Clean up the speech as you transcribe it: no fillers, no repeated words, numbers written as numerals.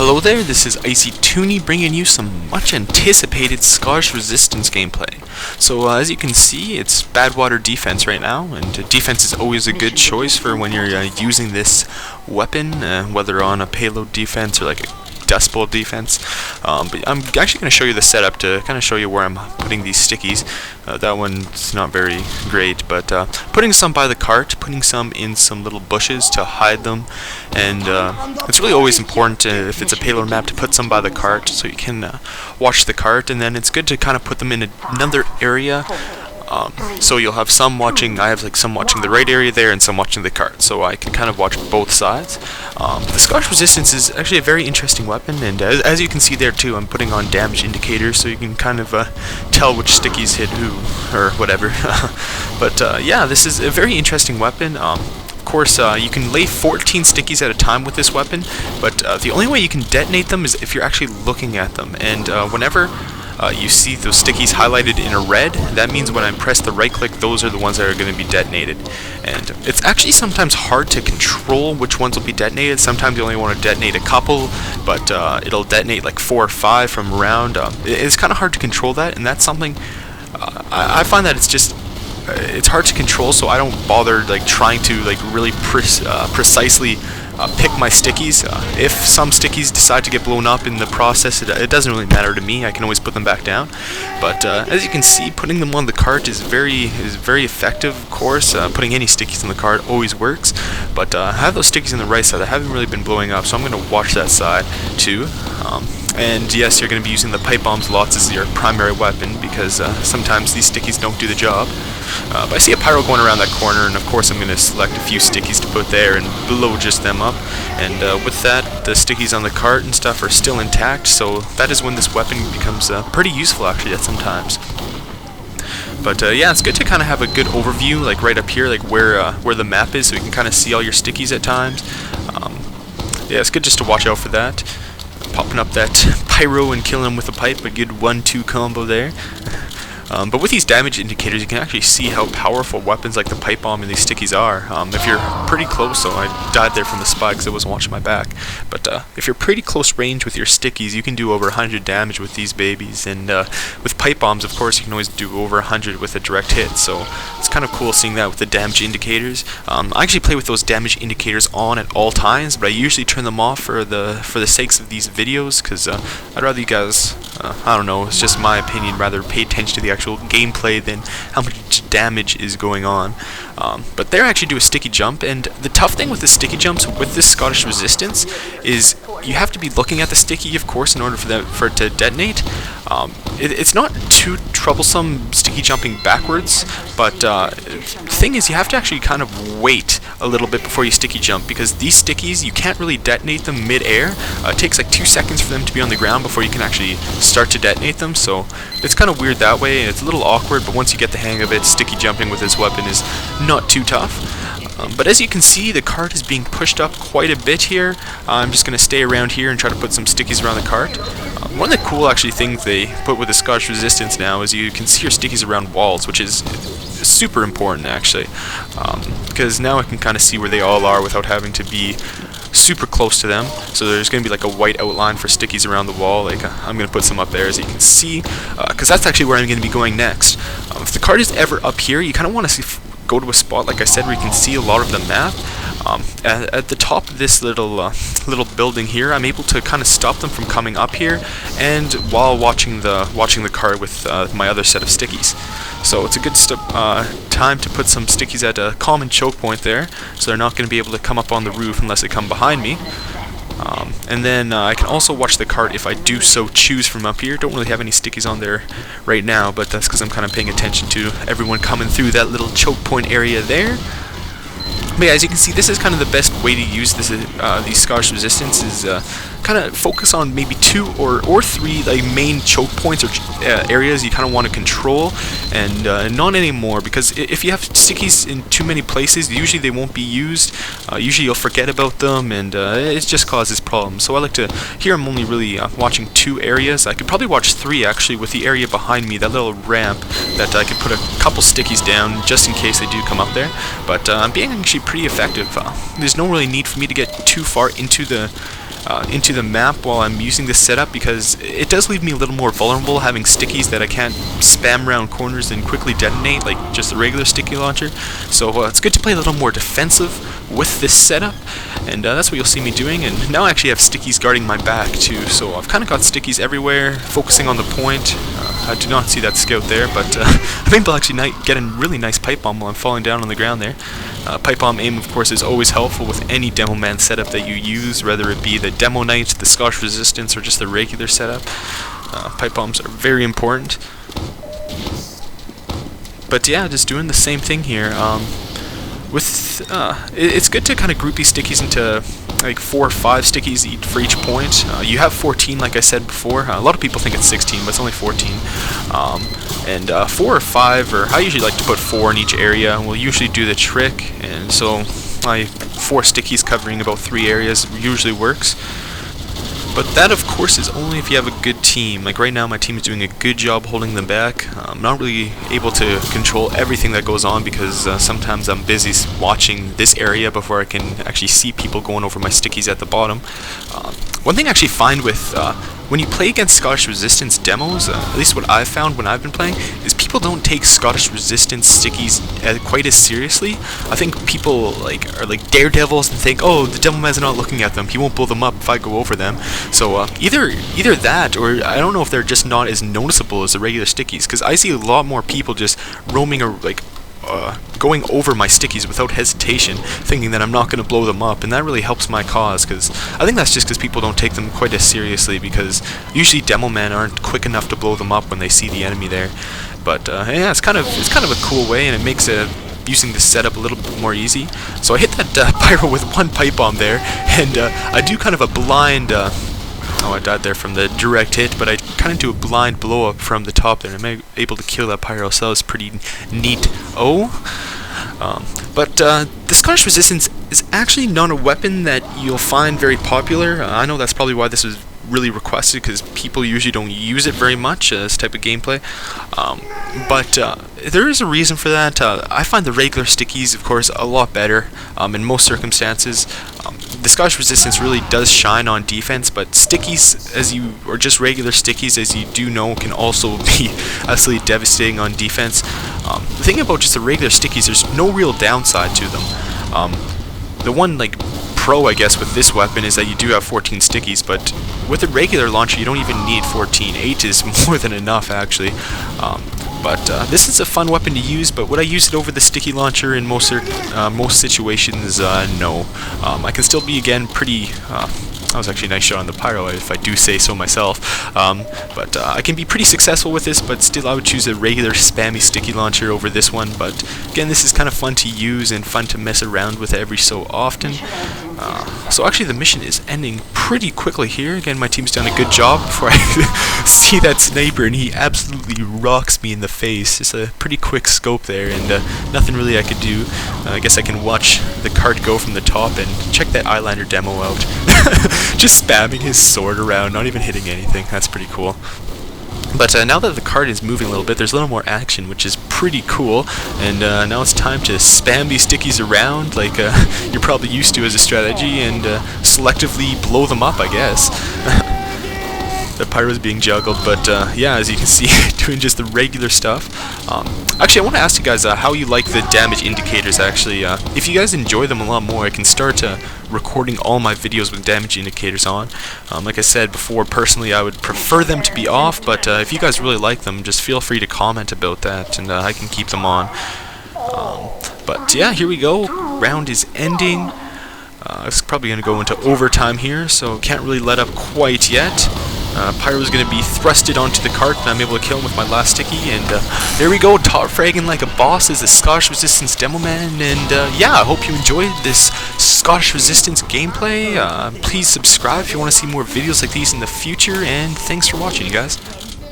Hello there, this is Icy Tooney bringing you some much anticipated Scottish Resistance gameplay. So as you can see, it's Badwater defense right now, and defense is always a good choice for when you're using this weapon, whether on a payload defense or like a Dust Bowl defense. But I'm actually going to show you the setup to kind of show you where I'm putting these stickies. That one's not very great, but putting some by the cart, putting some in some little bushes to hide them, and it's really always important if it's a payload map to put some by the cart so you can watch the cart, and then it's good to kind of put them in another area. So you'll have some watching, I have like some watching the right area there and some watching the cart, so I can kind of watch both sides. The Scottish Resistance is actually a very interesting weapon, and as you can see there too, I'm putting on damage indicators so you can kind of tell which stickies hit who, or whatever. But yeah, this is a very interesting weapon. Of course, you can lay 14 stickies at a time with this weapon, but the only way you can detonate them is if you're actually looking at them, and whenever you see those stickies highlighted in a red, that means when I press the right click, those are the ones that are going to be detonated. And it's actually sometimes hard to control which ones will be detonated. Sometimes you only want to detonate a couple, but it'll detonate like 4 or 5 from around. It's kind of hard to control that, and that's something I find that it's hard to control, so I don't bother like trying to like really precisely pick my stickies. If some stickies decide to get blown up in the process, it doesn't really matter to me. I can always put them back down. But as you can see, putting them on the cart is very effective. Of course, putting any stickies on the cart always works. But I have those stickies on the right side. I haven't really been blowing up, so I'm going to watch that side too. And yes, you're going to be using the pipe bombs lots as your primary weapon because sometimes these stickies don't do the job. But I see a pyro going around that corner, and of course I'm going to select a few stickies to put there and blow just them up. And with that, the stickies on the cart and stuff are still intact, so that is when this weapon becomes pretty useful actually at sometimes. But yeah, it's good to kind of have a good overview, like right up here, like where the map is, so you can kind of see all your stickies at times. Yeah, it's good just to watch out for that. Popping up that pyro and killing him with a pipe, a good 1-2 combo there. But with these damage indicators, you can actually see how powerful weapons like the pipe bomb and these stickies are. If you're pretty close, so I died there from the spike because I wasn't watching my back. But if you're pretty close range with your stickies, you can do over 100 damage with these babies. And with pipe bombs, of course, you can always do over 100 with a direct hit. So it's kind of cool seeing that with the damage indicators. I actually play with those damage indicators on at all times, but I usually turn them off for the sakes of these videos because I'd rather you guys, I don't know, it's just my opinion, rather pay attention to the actual gameplay than how much damage is going on. But there I actually do a sticky jump, and the tough thing with the sticky jumps with this Scottish Resistance is you have to be looking at the sticky, of course, in order for it to detonate. It's not too troublesome sticky jumping backwards, but the thing is you have to actually kind of wait a little bit before you sticky jump, because these stickies, you can't really detonate them mid-air. It takes like 2 seconds for them to be on the ground before you can actually start to detonate them, so it's kind of weird that way, and it's a little awkward, but once you get the hang of it, sticky jumping with this weapon is not too tough. But as you can see, the cart is being pushed up quite a bit here. I'm just going to stay around here and try to put some stickies around the cart. One of the cool actually things they put with the Scottish Resistance now is you can see your stickies around walls, which is super important actually, because now I can kind of see where they all are without having to be super close to them. So there's going to be like a white outline for stickies around the wall. Like I'm going to put some up there as you can see, because that's actually where I'm going to be going next. If the cart is ever up here, you kind of want to go to a spot, like I said, where you can see a lot of the map. At the top of this little building here, I'm able to kind of stop them from coming up here, and while watching the cart with my other set of stickies. So it's a good time to put some stickies at a common choke point there, so they're not going to be able to come up on the roof unless they come behind me. And then I can also watch the cart if I do so choose from up here. Don't really have any stickies on there right now, but that's because I'm kind of paying attention to everyone coming through that little choke point area there. But yeah, as you can see, this is kind of the best way to use this, these Scottish Resistance is kind of focus on maybe 2 or 3 like main choke points or areas you kind of want to control, and not anymore, because if you have stickies in too many places, usually they won't be used. Usually you'll forget about them, and it just causes problems. So I like to, here I'm only really watching 2 areas. I could probably watch 3 actually, with the area behind me, that little ramp that I could put a couple stickies down just in case they do come up there. But I'm being actually pretty effective. There's no really need for me to get too far into the into the map while I'm using this setup, because it does leave me a little more vulnerable having stickies that I can't spam around corners and quickly detonate like just a regular sticky launcher. So it's good to play a little more defensive with this setup, and that's what you'll see me doing. And now I actually have stickies guarding my back too, so I've kind of got stickies everywhere, focusing on the point. I do not see that scout there, but I'm able to actually get a really nice pipe bomb while I'm falling down on the ground there. Pipe bomb aim, of course, is always helpful with any demo man setup that you use, whether it be the demo knight, the Scotch resistance, or just the regular setup. Pipe bombs are very important. But yeah, just doing the same thing here. It's good to kind of group these stickies into like 4 or 5 stickies for each point. You have 14, like I said before. A lot of people think it's 16, but it's only 14. And 4 or 5, or I usually like to put 4 in each area, will usually do the trick. And so 4 stickies covering about 3 areas usually works. But that, of course, is only if you have a good team. Like right now, my team is doing a good job holding them back. I'm not really able to control everything that goes on because sometimes I'm busy watching this area before I can actually see people going over my stickies at the bottom. One thing I actually find with when you play against Scottish Resistance demos, at least what I've found when I've been playing, is people don't take Scottish Resistance stickies quite as seriously. I think people are like daredevils and think, oh, the Devilman's not looking at them, he won't blow them up if I go over them. So either that, or I don't know if they're just not as noticeable as the regular stickies, because I see a lot more people just roaming or going over my stickies without hesitation, thinking that I'm not going to blow them up, and that really helps my cause, because I think that's just because people don't take them quite as seriously, because usually demo men aren't quick enough to blow them up when they see the enemy there. But yeah, it's kind of a cool way, and it makes using this setup a little bit more easy. So I hit that pyro with 1 pipe bomb there, and I do kind of a blind oh, I died there from the direct hit, but I kind of do a blind blow up from the top there, and I'm able to kill that pyro, so that was pretty neat. But the Scottish Resistance is actually not a weapon that you'll find very popular. I know that's probably why this was really requested, because people usually don't use it very much, this type of gameplay. But there is a reason for that. I find the regular stickies, of course, a lot better in most circumstances. The Scottish Resistance really does shine on defense, but stickies, or just regular stickies, as you do know, can also be absolutely devastating on defense. The thing about just the regular stickies, there's no real downside to them. The one pro, I guess, with this weapon is that you do have 14 stickies, but with a regular launcher you don't even need 14. 8 is more than enough, actually. But this is a fun weapon to use, but would I use it over the sticky launcher in most situations? No. I can still be, again, pretty... that was actually a nice shot on the pyro, if I do say so myself. But I can be pretty successful with this, but still I would choose a regular spammy sticky launcher over this one. But again, this is kind of fun to use and fun to mess around with every so often. So actually the mission is ending pretty quickly here. Again, my team's done a good job before I see that sniper, and he absolutely rocks me in the face. It's a pretty quick scope there, and nothing really I could do. I guess I can watch the cart go from the top and check that eyeliner demo out. Just spamming his sword around, not even hitting anything. That's pretty cool. But now that the cart is moving a little bit, there's a little more action, which is pretty cool. And now it's time to spam these stickies around, like you're probably used to as a strategy, and selectively blow them up, I guess. The pyro's being juggled, but yeah, as you can see, doing just the regular stuff. Actually, I want to ask you guys how you like the damage indicators, actually. If you guys enjoy them a lot more, I can start recording all my videos with damage indicators on. Like I said before, personally, I would prefer them to be off, but if you guys really like them, just feel free to comment about that, and I can keep them on. But yeah, here we go. Round is ending. It's probably going to go into overtime here, so can't really let up quite yet. Pyro's going to be thrusted onto the cart, and I'm able to kill him with my last sticky, and there we go, top fragging like a boss as the Scottish Resistance demo man. And yeah, I hope you enjoyed this Scottish Resistance gameplay. Please subscribe if you want to see more videos like these in the future, and thanks for watching, you guys.